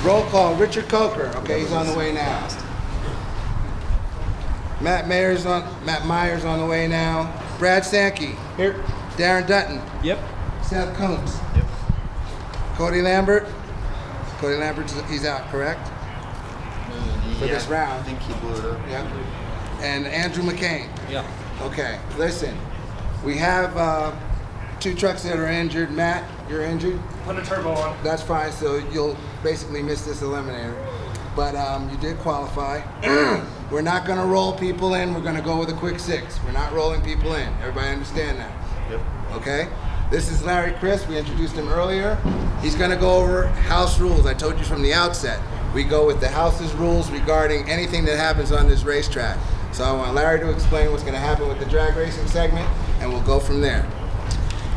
Roll call. Richard Coker. Okay, he's on the way now. Matt Myers on the way now. Brad Sankey. Here. Darren Dutton. Yep. Seth Coombs. Yep. Cody Lambert. Cody Lambert, he's out, correct? For this round. I think he blew it up. Yeah. And Andrew McCain. Yeah. Okay, listen. We have 2 trucks that are injured. Matt, you're injured? Put a turbo on. That's fine, so you'll basically miss this eliminator. But you did qualify. We're not gonna roll people in, we're gonna go with a quick 6. We're not rolling people in. Everybody understand that? Yep. Okay? This is Larry Chris, we introduced him earlier. He's gonna go over house rules. I told you from the outset. We go with the house's rules regarding anything that happens on this racetrack. So I want Larry to explain what's gonna happen with the drag racing segment, and we'll go from there.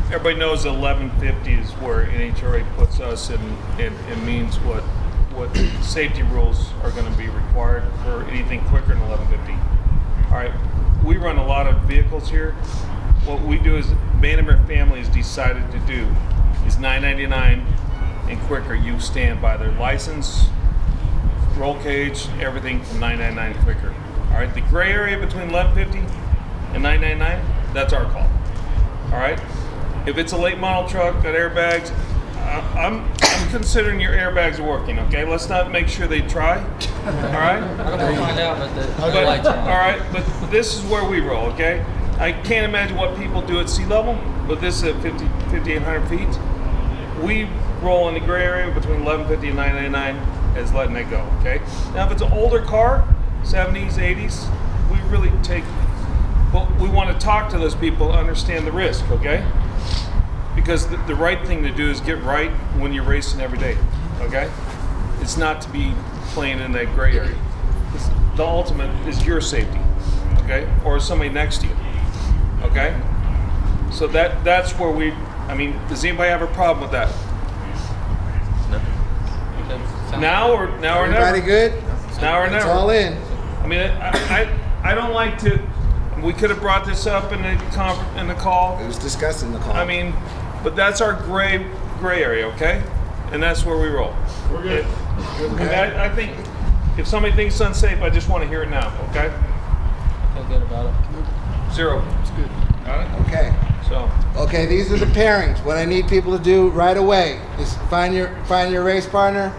Everybody knows 1150 is where NHRA puts us and means what safety rules are going to be required for anything quicker than 1150. All right, we run a lot of vehicles here. What we do is Bandimere family has decided to do is $9.99 and quicker. You stand by their license, roll cage, everything from $9.99 quicker. All right, the gray area between 1150 and $9.99, that's our call. All right, if it's a late model truck, got airbags, I'm considering your airbags are working. Okay, let's not make sure they try. All right. I'm gonna find out, but the But, lights all are on. right, but this is where we roll. Okay, I can't imagine what people do at sea level, but this is at 5,800 feet. We roll in the gray area between 1150 and 999 as letting it go. Okay. Now, if it's an older car, 70s, 80s, we really take. But we want to talk to those people, understand the risk. Okay. Because the right thing to do is get right when you're racing every day, okay? It's not to be playing in that gray area. The ultimate is your safety, okay? Or somebody next to you, okay? So that's where does anybody have a problem with that? Now or never? Everybody good? Now or It's never? all in. I mean, I don't like to, we could have brought this up in the call. It was discussed in the call. I mean, but that's our gray area, okay? And that's where we roll. We're good. I think if somebody thinks it's unsafe, I just want to hear it now, okay? I feel good about it. 0. It's good. Got it? Okay. So, Okay, these are the pairings. What I need people to do right away is find your race partner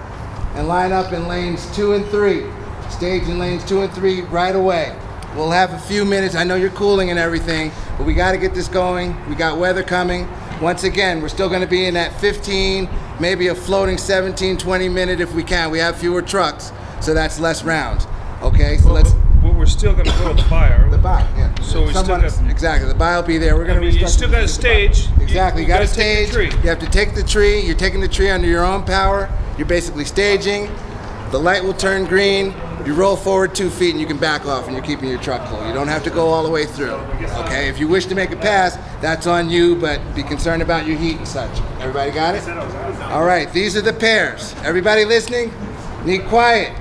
and line up in lanes 2 and 3. Stage in lanes 2 and 3 right away. We'll have a few minutes. I know you're cooling and everything, but we got to get this going. We got weather coming. Once again, we're still going to be in that 15, maybe a floating 17, 20 minute if we can. We have fewer trucks, so that's less rounds. Okay, so let's. but we're still going to go with the buyer. The buy, yeah. So we still got. Exactly, the buy will be there. We're going to. You still got a stage. Exactly, you got to stage. Take the tree. You have to take the tree. You're taking the tree under your own power. You're basically staging. The light will turn green. You roll forward 2 feet and you can back off and you're keeping your truck cool. You don't have to go all the way through. Okay, if you wish to make a pass, that's on you, but be concerned about your heat and such. Everybody got it? All right, these are the pairs. Everybody listening? Need quiet.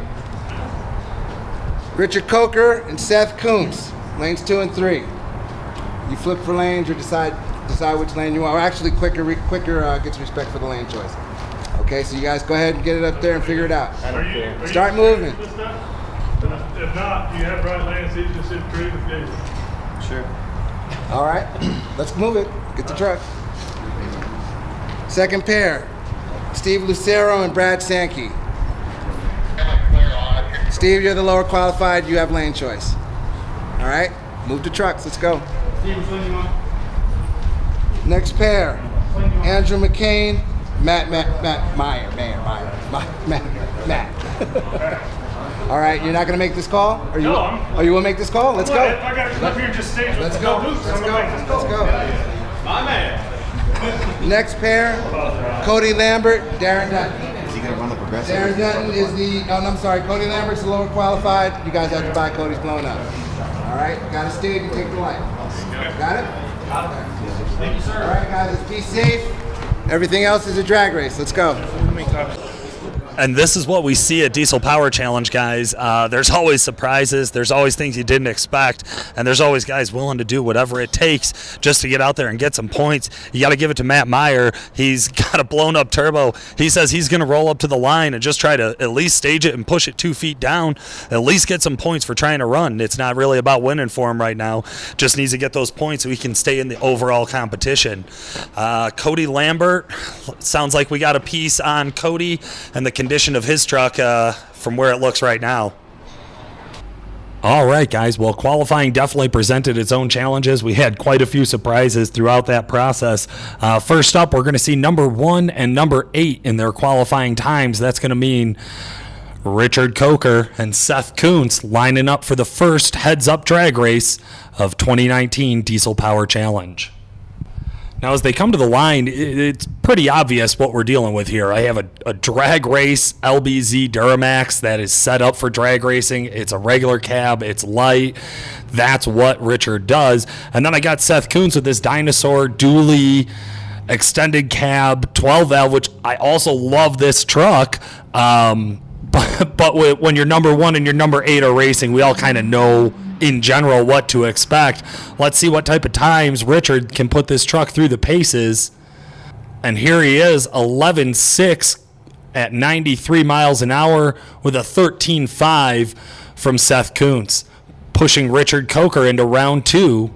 Richard Coker and Seth Coombs, lanes 2 and 3. You flip for lanes or decide which lane you want. Or actually, quicker gets respect for the lane choice. Okay, so you guys go ahead and get it up there and figure it out. Start moving. If not, you have right lanes, you just hit the tree with you. Sure. All right, let's move it. Get the truck. Second pair, Steve Lucero and Brad Sankey. Steve, you're the lower qualified. You have lane choice. All right, move the trucks. Let's go. Next pair, Andrew McCain, Matt. All right, you're not gonna make this call? Or you? No, you will make this call? Let's go. I got to come up here and just stage. Let's go. Let's go. My man. Next pair, Cody Lambert, Darren Dutton. Is he gonna run the progressive? Darren Dutton is I'm sorry, Cody Lambert's the lower qualified. You guys have to buy Cody's blown up. All right, got to stage and take the light. Got it? Thank you, sir. All right, guys, let's be safe. Everything else is a drag race. Let's go. And this is what we see at Diesel Power Challenge, guys. There's always surprises. There's always things you didn't expect. And there's always guys willing to do whatever it takes just to get out there and get some points. You got to give it to Matt Meyer. He's got a blown up turbo. He says he's going to roll up to the line and just try to at least stage it and push it 2 feet down, at least get some points for trying to run. It's not really about winning for him right now. Just needs to get those points so he can stay in the overall competition. Cody Lambert, sounds like we got a piece on Cody and the condition of his truck from where it looks right now. All right, guys. Well, qualifying definitely presented its own challenges. We had quite a few surprises throughout that process. First up, we're going to see number 1 and number 8 in their qualifying times. That's going to mean Richard Coker and Seth Kuntz lining up for the first heads-up drag race of 2019 Diesel Power Challenge. Now, as they come to the line, it's pretty obvious what we're dealing with here. I have a drag race LBZ Duramax that is set up for drag racing. It's a regular cab. It's light. That's what Richard does. And then I got Seth Kuntz with this Dinosaur dually extended cab 12 valve, which I also love this truck. But when your number 1 and your number 8 are racing, we all kind of know in general what to expect. Let's see what type of times Richard can put this truck through the paces. And here he is, 11.6 at 93 miles an hour with a 13.5 from Seth Kuntz, pushing Richard Coker into round 2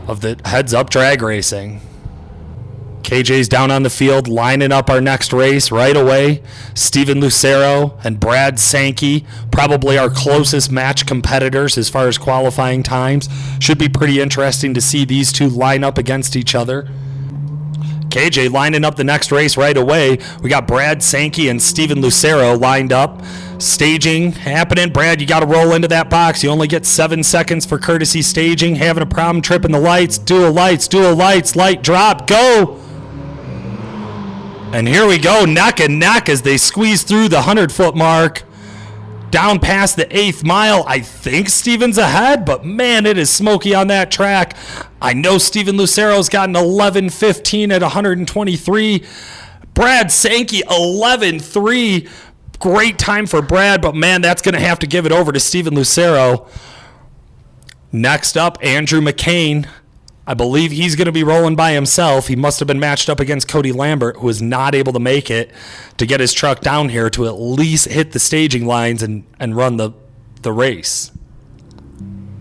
of the heads-up drag racing. KJ's down on the field, lining up our next race right away. Steven Lucero and Brad Sankey, probably our closest match competitors as far as qualifying times. Should be pretty interesting to see these two line up against each other. KJ lining up the next race right away. We got Brad Sankey and Steven Lucero lined up. Staging happening. Brad, you got to roll into that box. You only get 7 seconds for courtesy staging. Having a problem tripping the lights. Dual lights, light drop, go! And here we go, neck and neck as they squeeze through the 100-foot mark. Down past the 8th mile, I think Steven's ahead, but man, it is smoky on that track. I know Steven Lucero's got an 11.15 at 123. Brad Sankey, 11.3. Great time for Brad, but man, that's going to have to give it over to Steven Lucero. Next up, Andrew McCain. I believe he's going to be rolling by himself. He must have been matched up against Cody Lambert, who was not able to make it to get his truck down here to at least hit the staging lines and run the race.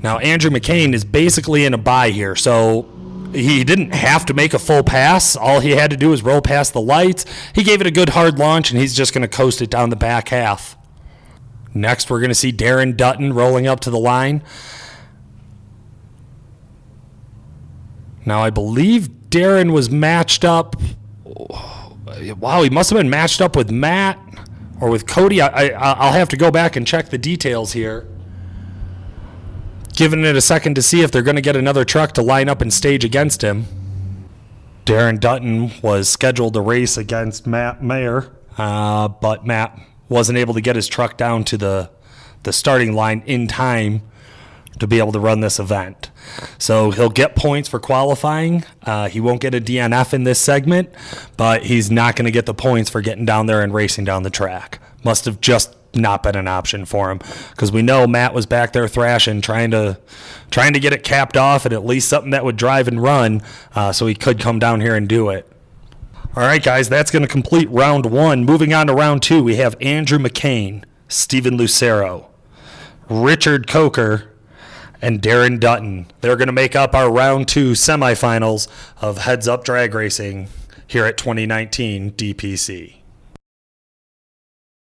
Now, Andrew McCain is basically in a bye here, so he didn't have to make a full pass. All he had to do was roll past the lights. He gave it a good hard launch, and he's just going to coast it down the back half. Next, we're going to see Darren Dutton rolling up to the line. Now, I believe Darren was matched up. Wow, he must have been matched up with Matt or with Cody. I'll have to go back and check the details here. Giving it a second to see if they're going to get another truck to line up and stage against him. Darren Dutton was scheduled to race against Matt Mayer, but Matt wasn't able to get his truck down to the starting line in time to be able to run this event. So he'll get points for qualifying. He won't get a DNF in this segment, but he's not going to get the points for getting down there and racing down the track. Must have just not been an option for him, because we know Matt was back there thrashing, trying to get it capped off and at least something that would drive and run, so he could come down here and do it. All right, guys, that's going to complete round 1. Moving on to round 2, we have Andrew McCain, Steven Lucero, Richard Coker, and Darren Dutton. They're going to make up our round 2 semifinals of Heads Up Drag Racing here at 2019 DPC.